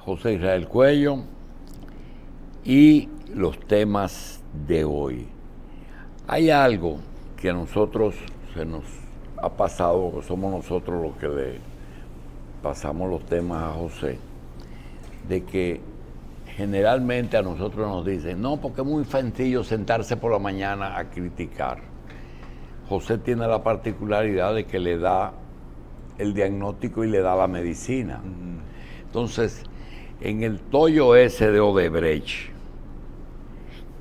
José Israel Cuello y los temas de hoy. Hay algo que a nosotros se nos ha pasado, somos nosotros los que le pasamos los temas a José, de que generalmente a nosotros nos dicen, no, porque es muy sencillo sentarse por la mañana a criticar. José tiene la particularidad de que le da el diagnóstico y le da la medicina. Entonces, en el tollo ese de Odebrecht,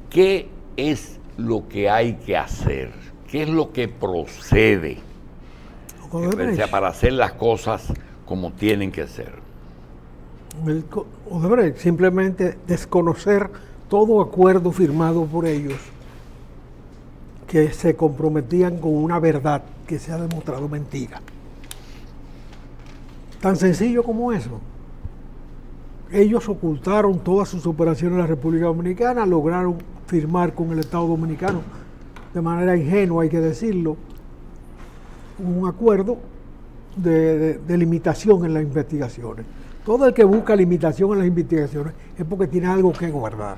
¿qué es lo que hay que hacer? ¿Qué es lo que procede para hacer las cosas como tienen que ser? Odebrecht, simplemente desconocer todo acuerdo firmado por ellos que se comprometían con una verdad que se ha demostrado mentira. Tan sencillo como eso. Ellos ocultaron todas sus operaciones en la República Dominicana, lograron firmar con el Estado Dominicano, de manera ingenua hay que decirlo, un acuerdo de limitación en las investigaciones. Todo el que busca limitación en las investigaciones es porque tiene algo que guardar.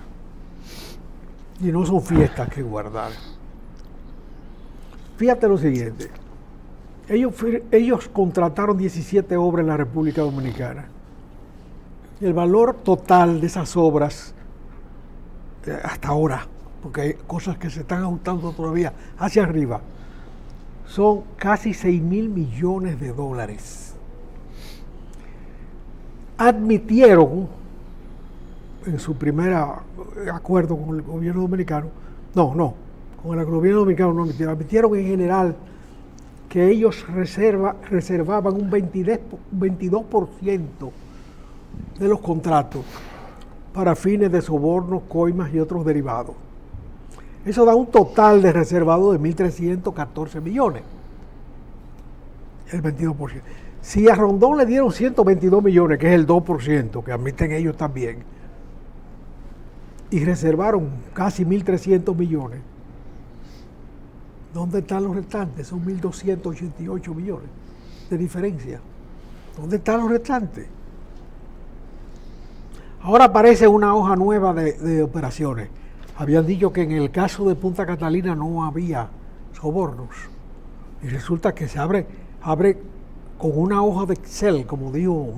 Y no son fiestas que guardar. Fíjate lo siguiente. Ellos contrataron 17 obras en la República Dominicana. El valor total de esas obras, hasta ahora, porque hay cosas que se están ajustando todavía hacia arriba, son casi 6.000 millones de dólares. Admitieron, en su primer acuerdo con el gobierno dominicano, con el gobierno dominicano no admitieron en general que ellos reservaban un 22% de los contratos para fines de sobornos, coimas y otros derivados. Eso da un total de reservado de 1.314 millones, el 22%. Si a Rondón le dieron 122 millones, que es el 2%, que admiten ellos también, y reservaron casi 1.300 millones, ¿dónde están los restantes? Son 1.288 millones de diferencia. ¿Dónde están los restantes? Ahora aparece una hoja nueva de operaciones. Habían dicho que en el caso de Punta Catalina no había sobornos. Y resulta que se abre con una hoja de Excel, como dijo,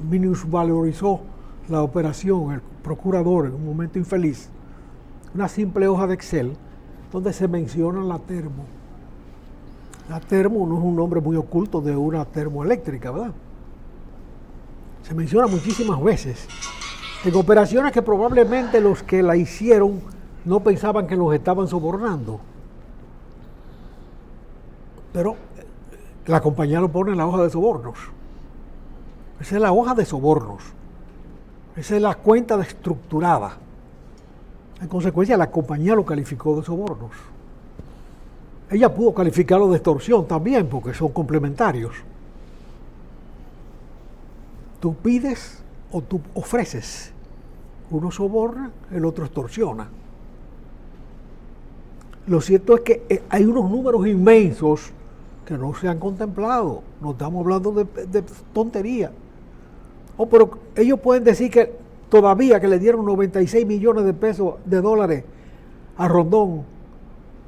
minusvalorizó la operación el procurador en un momento infeliz. Una simple hoja de Excel donde se menciona la termo. La termo no es un nombre muy oculto de una termoeléctrica, ¿verdad? Se menciona muchísimas veces en operaciones que probablemente los que la hicieron no pensaban que los estaban sobornando. Pero la compañía lo pone en la hoja de sobornos. Esa es la hoja de sobornos. Esa es la cuenta estructurada. En consecuencia, la compañía lo calificó de sobornos. Ella pudo calificarlo de extorsión también, porque son complementarios. Tú pides o tú ofreces. Uno soborna, el otro extorsiona. Lo cierto es que hay unos números inmensos que no se han contemplado. No estamos hablando de tontería. Pero ellos pueden decir que todavía que le dieron 96 millones de dólares a Rondón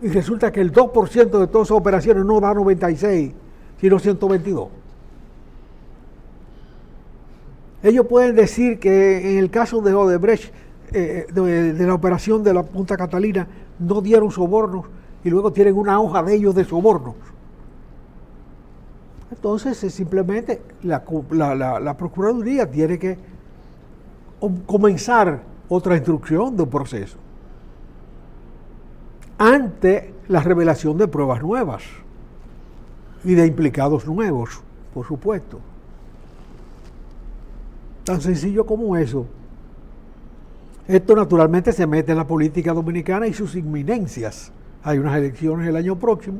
y resulta que el 2% de todas esas operaciones no da 96, sino 122. Ellos pueden decir que en el caso de Odebrecht, de la operación de la Punta Catalina, no dieron sobornos y luego tienen una hoja de ellos de sobornos. Entonces, simplemente la Procuraduría tiene que comenzar otra instrucción de un proceso ante la revelación de pruebas nuevas y de implicados nuevos, por supuesto. Tan sencillo como eso. Esto naturalmente se mete en la política dominicana y sus inminencias. Hay unas elecciones el año próximo,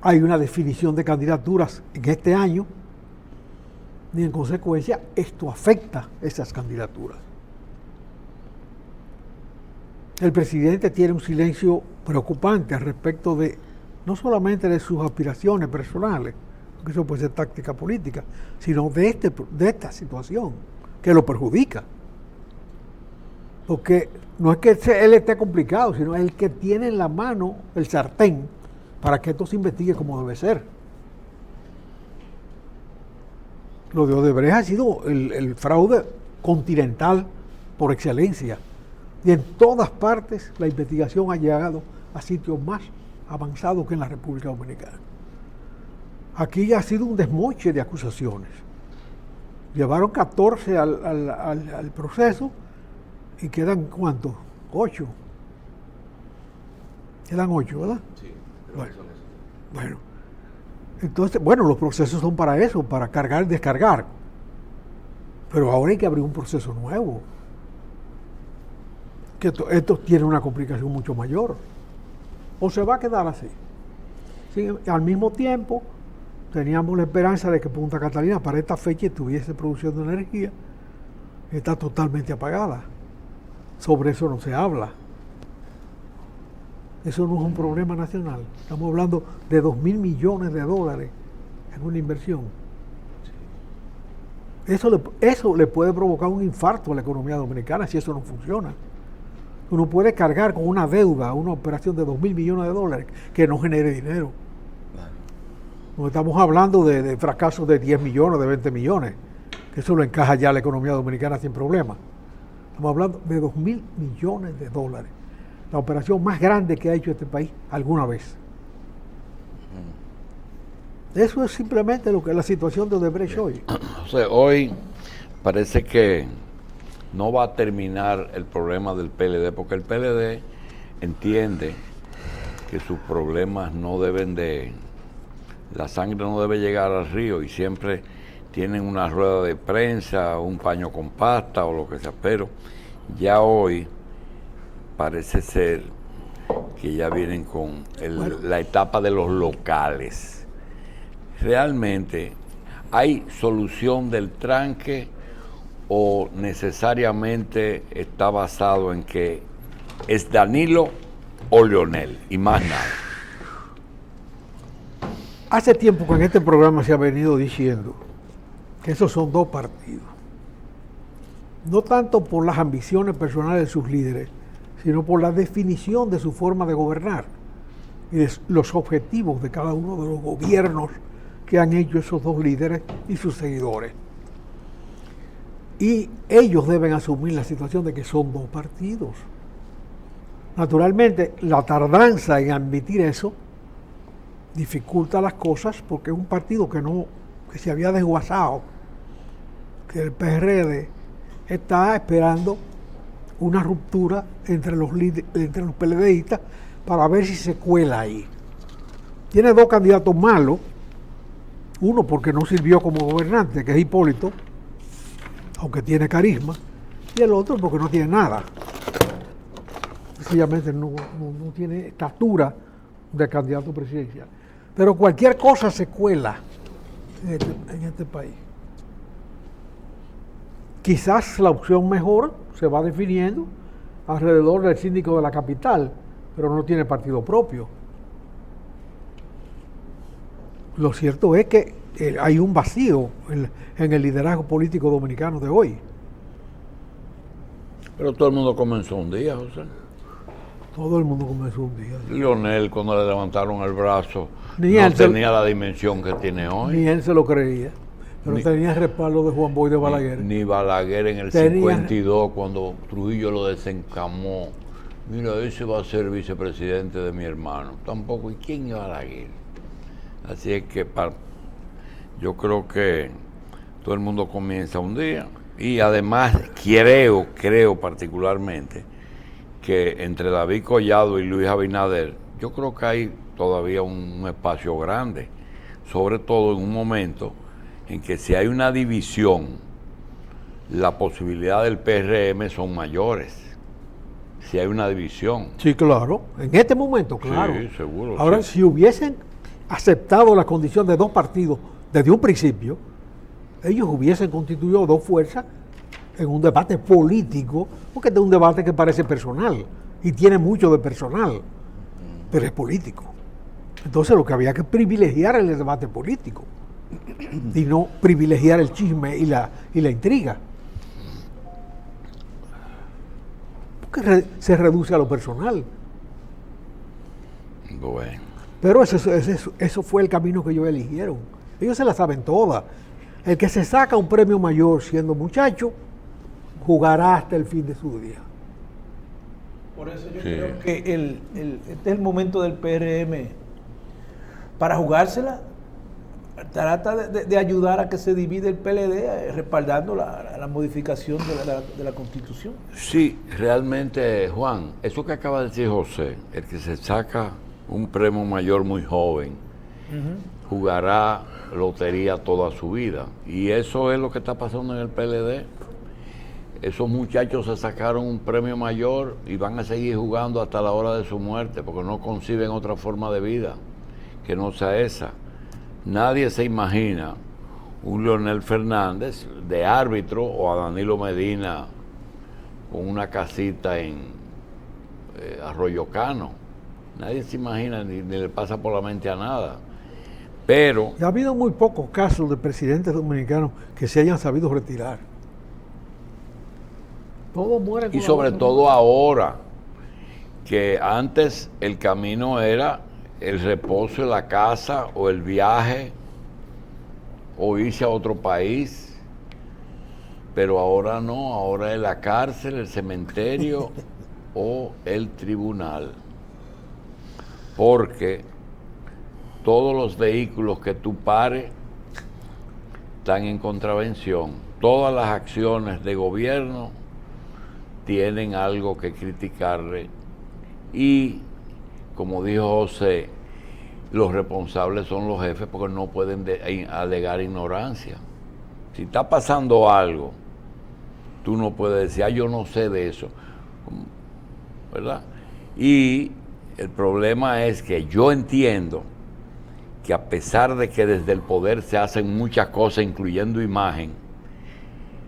hay una definición de candidaturas en este año, y en consecuencia esto afecta esas candidaturas. El presidente tiene un silencio preocupante al respecto de, no solamente de sus aspiraciones personales, porque eso puede ser táctica política, sino de esta situación que lo perjudica. Porque no es que él esté complicado, sino el que tiene en la mano el sartén para que esto se investigue como debe ser. Lo de Odebrecht ha sido el fraude continental por excelencia. Y en todas partes la investigación ha llegado a sitios más avanzados que en la República Dominicana. Aquí ha sido un desmoche de acusaciones. Llevaron 14 al proceso y quedan, ¿cuántos? 8. Quedan 8, ¿verdad? Sí, bueno. Entonces, los procesos son para eso, para cargar y descargar. Pero ahora hay que abrir un proceso nuevo. Que esto tiene una complicación mucho mayor. O se va a quedar así. Sí, al mismo tiempo, teníamos la esperanza de que Punta Catalina para esta fecha estuviese produciendo energía. Está totalmente apagada. Sobre eso no se habla. Eso no es un problema nacional. Estamos hablando de $2.000 millones en una inversión. Eso le puede provocar un infarto a la economía dominicana si eso no funciona. Uno puede cargar con una deuda, una operación de $2.000 millones que no genere dinero. No estamos hablando de fracasos de 10 millones, de 20 millones, que eso lo encaja ya la economía dominicana sin problema. Estamos hablando de $2.000 millones. La operación más grande que ha hecho este país alguna vez. Eso es simplemente lo que es la situación de Odebrecht hoy. O sea, hoy parece que no va a terminar el problema del PLD, porque el PLD entiende que sus problemas no deben de... La sangre no debe llegar al río y siempre tienen una rueda de prensa, un paño con pasta o lo que sea, pero ya hoy parece ser que ya vienen con la etapa de los locales. ¿Realmente hay solución del tranque o necesariamente está basado en que es Danilo o Leonel y más nada? Hace tiempo que en este programa se ha venido diciendo que esos son dos partidos. No tanto por las ambiciones personales de sus líderes, sino por la definición de su forma de gobernar y de los objetivos de cada uno de los gobiernos que han hecho esos dos líderes y sus seguidores. Y ellos deben asumir la situación de que son dos partidos. Naturalmente, la tardanza en admitir eso dificulta las cosas porque es un partido que se había desguazado, que el PRD está esperando una ruptura entre los PLDistas para ver si se cuela ahí. Tiene dos candidatos malos, uno porque no sirvió como gobernante, que es Hipólito, aunque tiene carisma, y el otro porque no tiene nada. Sencillamente no tiene estatura de candidato presidencial. Pero cualquier cosa se cuela en este país. Quizás la opción mejor se va definiendo alrededor del síndico de la capital, pero no tiene partido propio. Lo cierto es que hay un vacío en el liderazgo político dominicano de hoy. Pero todo el mundo comenzó un día, José. Todo el mundo comenzó un día. Leonel, cuando le levantaron el brazo, no tenía la dimensión que tiene hoy. Ni él se lo creía, pero tenía el respaldo de Juan Boy de Balaguer. Ni Balaguer en el 52, cuando Trujillo lo desencamó. Mira, ese va a ser vicepresidente de mi hermano. Tampoco. ¿Y quién es Balaguer? Así es que yo creo que todo el mundo comienza un día. Y además creo particularmente que entre David Collado y Luis Abinader, yo creo que hay todavía un espacio grande, sobre todo en un momento en que si hay una división, la posibilidad del PRM son mayores. Si hay una división. Sí, claro. En este momento, claro. Sí, seguro. Ahora, sí. Si hubiesen aceptado la condición de dos partidos desde un principio, ellos hubiesen constituido dos fuerzas en un debate político, porque este es un debate que parece personal y tiene mucho de personal, pero es político. Entonces lo que había que privilegiar era el debate político. y no privilegiar el chisme y la intriga. Porque se reduce a lo personal. Bueno. Pero eso fue el camino que ellos eligieron. Ellos se la saben todas. El que se saca un premio mayor siendo muchacho, jugará hasta el fin de su día. Por eso yo creo que este es el momento del PRM para jugársela. Trata de ayudar a que se divide el PLD, respaldando la modificación de la Constitución. Sí, realmente, Juan, eso que acaba de decir José, el que se saca un premio mayor muy joven, jugará lotería toda su vida. Y eso es lo que está pasando en el PLD. Esos muchachos se sacaron un premio mayor y van a seguir jugando hasta la hora de su muerte, porque no conciben otra forma de vida que no sea esa. Nadie se imagina un Leonel Fernández de árbitro o a Danilo Medina con una casita en Arroyo Cano. Nadie se imagina, ni le pasa por la mente a nada. Pero ha habido muy pocos casos de presidentes dominicanos que se hayan sabido retirar. Todos mueren con y sobre todo ahora, que antes el camino era el reposo en la casa o el viaje o irse a otro país, pero ahora no, ahora es la cárcel, el cementerio o el tribunal, porque todos los vehículos que tú pares están en contravención, todas las acciones de gobierno tienen algo que criticarle y, como dijo José, los responsables son los jefes porque no pueden alegar ignorancia. Si está pasando algo, tú no puedes decir, yo no sé de eso, ¿verdad? Y el problema es que yo entiendo que a pesar de que desde el poder se hacen muchas cosas, incluyendo imagen,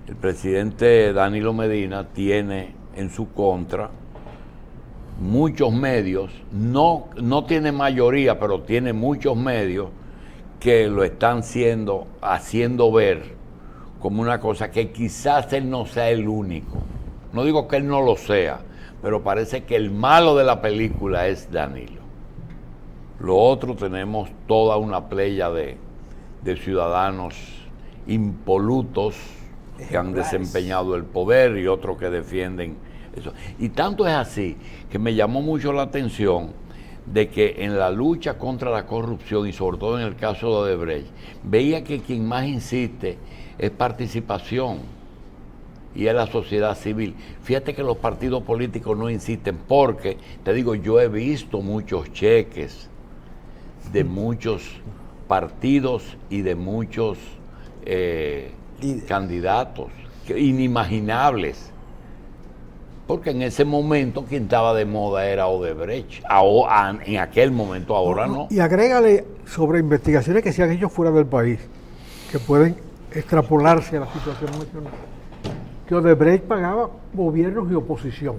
el presidente Danilo Medina tiene en su contra muchos medios, no tiene mayoría, pero tiene muchos medios que lo están haciendo ver como una cosa que quizás él no sea el único. No digo que él no lo sea, pero parece que el malo de la película es Danilo. Lo otro, tenemos toda una playa de ciudadanos impolutos que han desempeñado el poder y otros que defienden eso. Y tanto es así que me llamó mucho la atención de que en la lucha contra la corrupción y sobre todo en el caso de Odebrecht, veía que quien más insiste es participación y es la sociedad civil. Fíjate que los partidos políticos no insisten porque, te digo, yo he visto muchos cheques de muchos partidos y de muchos candidatos inimaginables, porque en ese momento quien estaba de moda era Odebrecht, en aquel momento, ahora no. Y agrégale sobre investigaciones que se han hecho fuera del país, que pueden extrapolarse a la situación nacional, que Odebrecht pagaba gobiernos y oposición.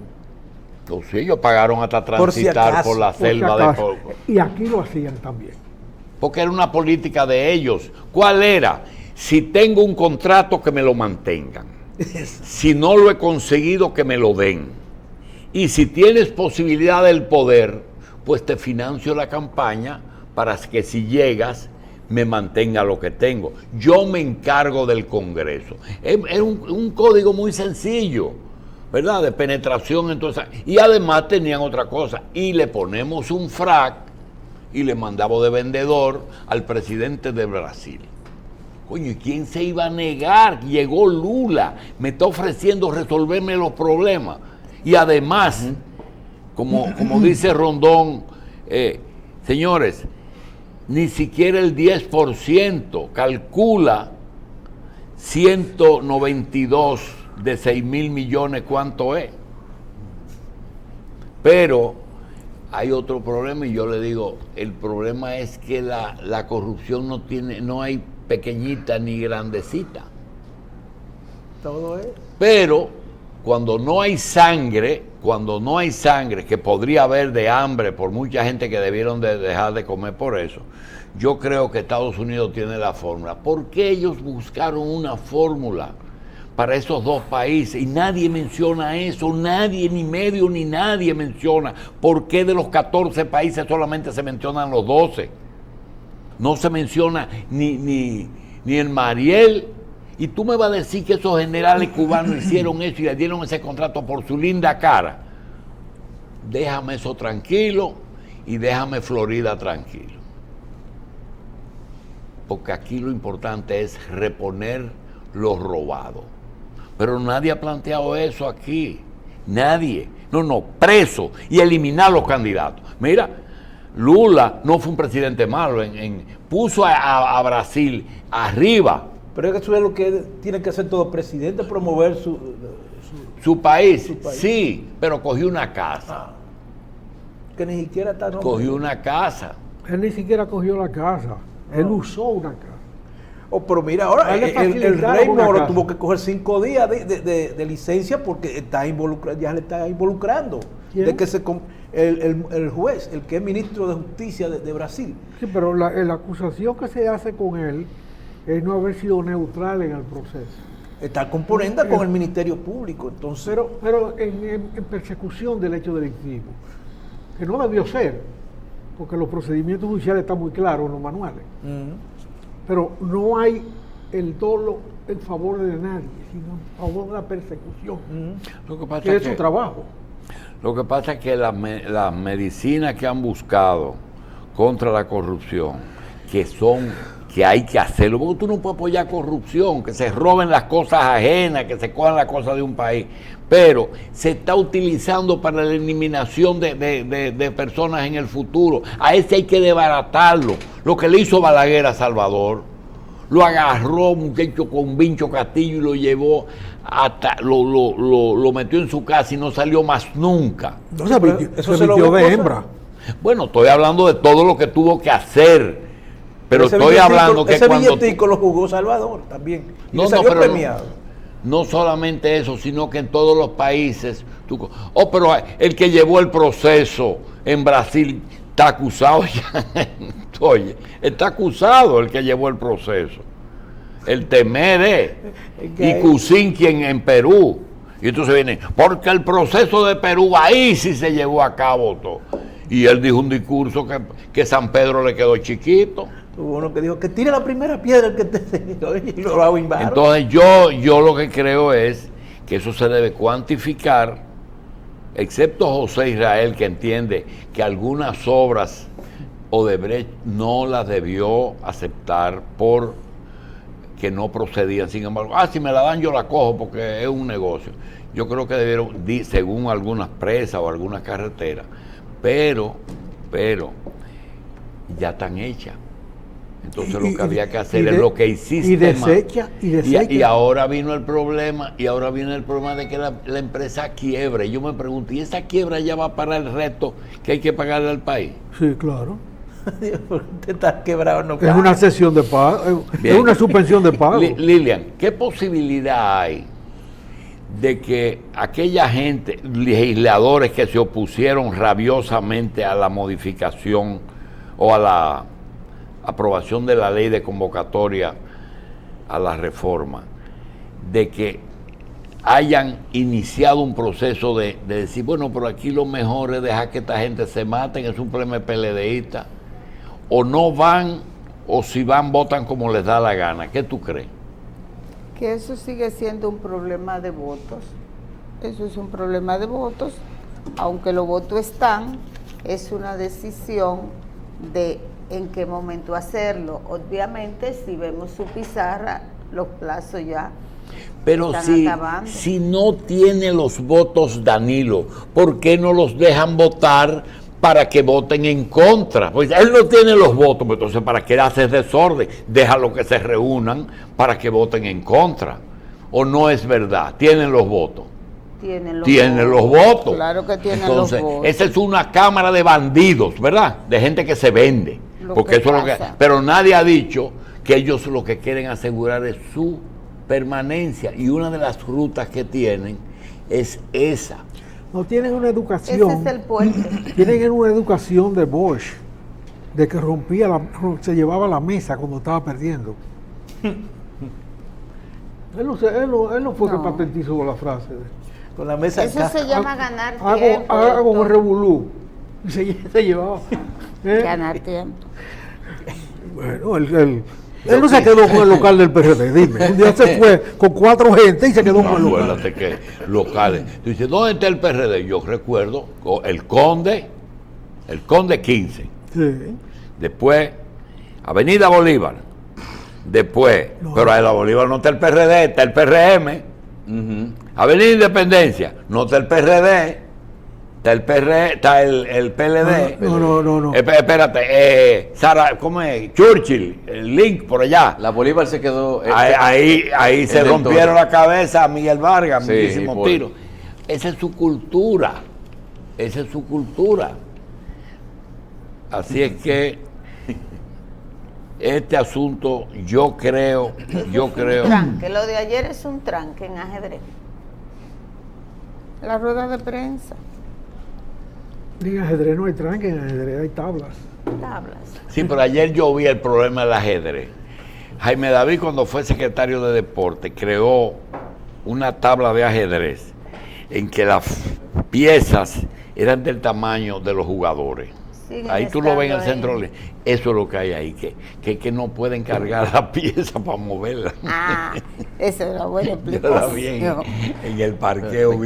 Sí, ellos pagaron hasta transitar por la selva de Poco. Y aquí lo hacían también. Porque era una política de ellos. ¿Cuál era? Si tengo un contrato, que me lo mantengan. Si no lo he conseguido, que me lo den. Y si tienes posibilidad del poder, pues te financio la campaña para que si llegas, me mantenga lo que tengo. Yo me encargo del Congreso. Es un código muy sencillo, ¿verdad? De penetración. Entonces, y además tenían otra cosa. Y le ponemos un frac y le mandamos de vendedor al presidente de Brasil. Coño, ¿y quién se iba a negar? Llegó Lula, me está ofreciendo resolverme los problemas. Y además, como dice Rondón, señores, ni siquiera el 10% calcula 192 de 6,000 millones, ¿cuánto es? Pero hay otro problema y yo le digo, el problema es que la corrupción no hay pequeñita ni grandecita. Todo es. Pero cuando no hay sangre, cuando no hay sangre, que podría haber de hambre por mucha gente que debieron de dejar de comer por eso, yo creo que Estados Unidos tiene la fórmula. ¿Por qué ellos buscaron una fórmula para esos dos países? Y nadie menciona eso, nadie, ni medio, ni nadie menciona. ¿Por qué de los 14 países solamente se mencionan los 12? No se menciona ni el Mariel. Y tú me vas a decir que esos generales cubanos hicieron eso y le dieron ese contrato por su linda cara. Déjame eso tranquilo y déjame Florida tranquilo. Porque aquí lo importante es reponer lo robado. Pero nadie ha planteado eso aquí. Nadie. No, preso y eliminar los candidatos. Mira, Lula no fue un presidente malo. Puso a Brasil arriba. Pero es que eso es lo que tiene que hacer todo presidente, promover su país. Sí, pero cogió una casa. Que ni siquiera está nombrado. Cogió una casa. Él ni siquiera cogió la casa. Él usó una casa. Pero mira, ahora el rey Moro tuvo que coger 5 días de licencia porque está ya le está involucrando. ¿Quién? De que el juez, el que es ministro de Justicia de Brasil. Sí, pero la acusación que se hace con él es no haber sido neutral en el proceso. Está componenda con el Ministerio Público, entonces. Pero en persecución del hecho delictivo, que no debió ser, porque los procedimientos judiciales están muy claros en los manuales. Pero no hay el dolo en favor de nadie, sino en favor de la persecución, Lo que pasa que es su trabajo. Lo que pasa es que las medicinas que han buscado contra la corrupción, que hay que hacerlo, porque tú no puedes apoyar corrupción, que se roben las cosas ajenas, que se cojan las cosas de un país, pero se está utilizando para la eliminación de personas en el futuro. A ese hay que desbaratarlo. Lo que le hizo Balaguer a Salvador, lo agarró muchacho con Vincho Castillo y lo llevó hasta, lo metió en su casa y no salió más nunca. No, eso se vistió de hembra. Bueno, estoy hablando de todo lo que tuvo que hacer. Pero estoy hablando que cuando... Ese billetico lo jugó Salvador también. No, pero premiado. No solamente eso, sino que en todos los países... pero el que llevó el proceso en Brasil está acusado ya. Oye, está acusado el que llevó el proceso. El Temere y Kuczynski en Perú. Y entonces viene, porque el proceso de Perú ahí sí se llevó a cabo todo. Y él dijo un discurso que San Pedro le quedó chiquito. Hubo uno que dijo que tire la primera piedra que y lo avimbaron. Entonces yo lo que creo es que eso se debe cuantificar, excepto José Israel, que entiende que algunas obras Odebrecht no las debió aceptar por que no procedían. Sin embargo, si me la dan yo la cojo porque es un negocio. Yo creo que debieron, según algunas presas o algunas carreteras, pero ya están hechas. Entonces lo que había que hacer es lo que hiciste. Y desecha. Y ahora vino el problema, de que la empresa quiebra. Y yo me pregunto, ¿y esa quiebra ya va para el resto que hay que pagarle al país? Sí, claro. Usted está quebrado, no paga. Es una cesión de pago, es una suspensión de pago. Lilian, ¿qué posibilidad hay de que aquella gente, legisladores que se opusieron rabiosamente a la modificación o a la aprobación de la ley de convocatoria a la reforma, de que hayan iniciado un proceso de decir, bueno, pero aquí lo mejor es dejar que esta gente se maten, es un problema PLDista, o no van, o si van, votan como les da la gana? ¿Qué tú crees? Que eso sigue siendo un problema de votos. Eso es un problema de votos, aunque los votos están, es una decisión de en qué momento hacerlo. Obviamente, si vemos su pizarra, los plazos ya pero están acabando. Si no tiene los votos Danilo, ¿por qué no los dejan votar para que voten en contra? Pues él no tiene los votos, pues entonces ¿para qué haces desorden? Déjalo que se reúnan para que voten en contra. ¿O no es verdad? ¿Tienen los votos? Tienen los votos. Claro que tienen entonces, los votos. Esa es una cámara de bandidos, ¿verdad? De gente que se vende. Porque eso es lo que. Pero nadie ha dicho que ellos lo que quieren asegurar es su permanencia. Y una de las rutas que tienen es esa. no tienen una educación. Ese es el puente. Tienen una educación de Bosch, de que se llevaba la mesa cuando estaba perdiendo. Él no fue que No. patentizó la frase. Con la mesa Eso se llama ganar tiempo. Hago un doctor. revolú. Y se llevaba. ¿eh? Ganar tiempo. Bueno, él no se quedó con el local del PRD, dime. Un día se fue con 4 gente y se quedó con el local. Acuérdate que locales. Dice, ¿dónde está el PRD? Yo recuerdo el Conde 15. Sí. Después, Avenida Bolívar. Después, No. pero en la Bolívar no está el PRD, está el PRM. Avenida Independencia, no está el PRD, está el está el PLD. No. Espérate, Sara, ¿cómo es? Churchill, el Link por allá. La Bolívar se quedó. Ahí se del rompieron todo. la cabeza a Miguel Vargas, Sí, muchísimos por- tiros. Esa es su cultura. Esa es su cultura. Así es que este asunto, yo creo. Tranque. Lo de ayer es un tranque en ajedrez. La rueda de prensa, En ajedrez no hay tranque, en ajedrez hay tablas. tablas. Sí, pero ayer yo vi el problema del ajedrez. Jaime David, cuando fue secretario de Deporte, creó una tabla de ajedrez en que las piezas eran del tamaño de los jugadores. Siguen Ahí tú lo ves en el estando centro. ahí. Eso es lo que hay ahí, que no pueden cargar la pieza para moverla. Ah, esa es una buena Yo la vi explicación. en el parqueo,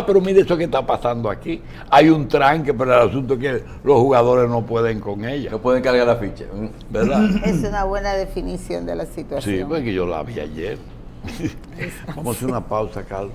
pero mire eso que está pasando aquí. Hay un tranque, pero el asunto es que los jugadores no pueden con ella, No pueden cargar la ficha. ¿verdad? Es una buena definición de la situación. Sí, porque yo la vi ayer. Vamos a hacer una pausa, Carlos.